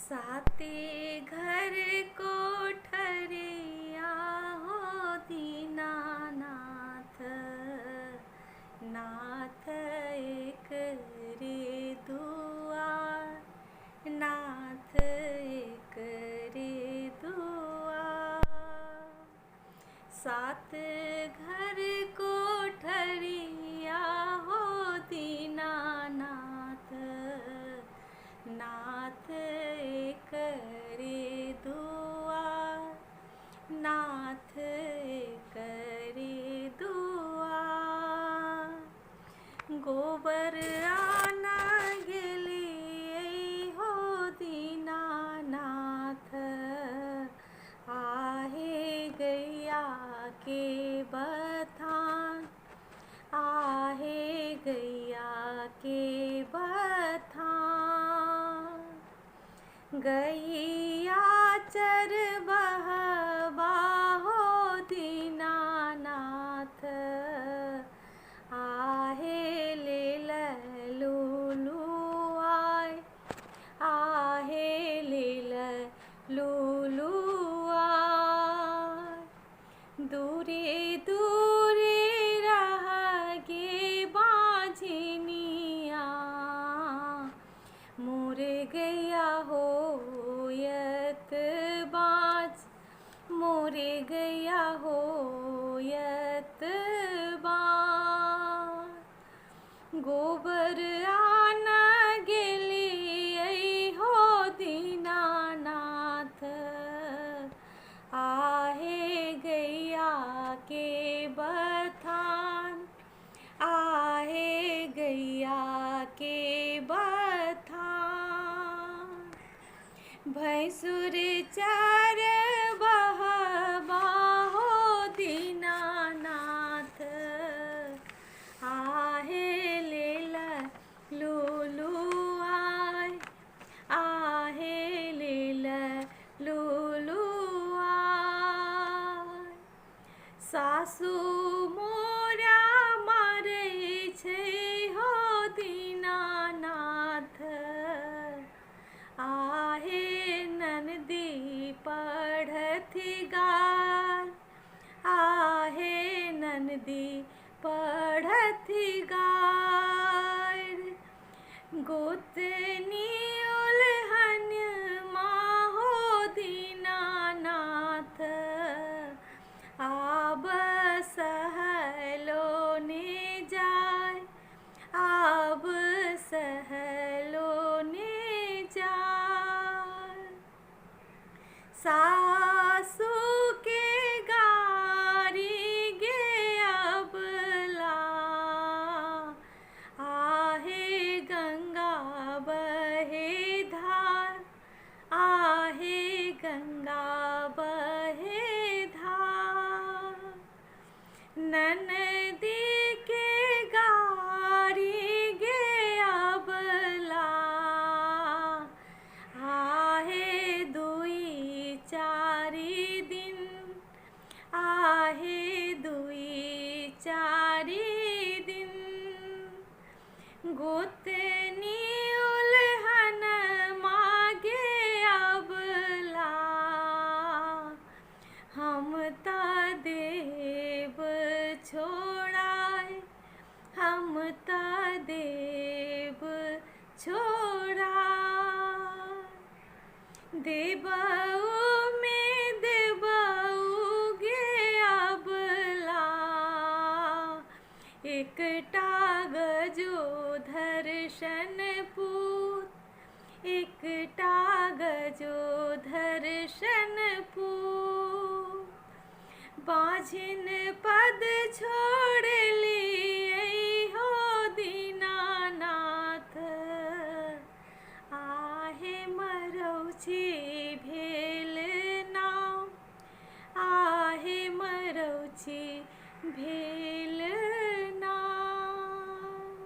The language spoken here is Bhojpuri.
साते घर कोठरिया हो दीनानाथ, नाथ एक रे दुआर, नाथ एक रे दुआर। सात घर कोठरिया हो दीनानाथ, नाथ एक रे दुआर, नाथ एक रे दुआर। गोबर आना गेलिए हो दीनानाथ, आहे गैया के बथान, आहे गैया के बथान। गैया चरबहबा हो दीनानाथ, आहे लेल लुलुआय, आहे लेल लुलुआय। दूरे दूरे रह गे बाझिनिया, मोर गैया होयत बाज, मोर गैया होयत बाज। गोबर आना गेलिए हो दीनानाथ, आहे गैया के बथान, आहे गैया के बथान। भैंसुर चरबहबा हो दीनानाथ, आहे लेल लुलुआय, आहे लेल लुलुआय। सासु मोरा मारै छै हो दीनानाथ, आहे ननदी पढ़थि गार, आहे ननदी पढ़थि गार। गोतनी उल्हन माँ हो दीनानाथ, आब सहलो ने जाय, आब सहलो ने जाय। सासू के गारी गे अबला, आहे गंगा बहे धार, आहे गंगा बहे धार। ननदी के गारी गे अबला, आहे दुई चारि दिन, आहे दुई चारि दिन। गोतनी उल्हन मागे अबला, हम ता देव छोड़ाय, हम ता देव छोड़ाय। देबऊ में देबऊ गे अबला, एकटा गजोधर शनपूत, एकटा गजोधर शनपूत। बाझिन पद छोड़ लिए हो दीनानाथ, आहे मरौछी भेल नाम, आहे मरौछी भेल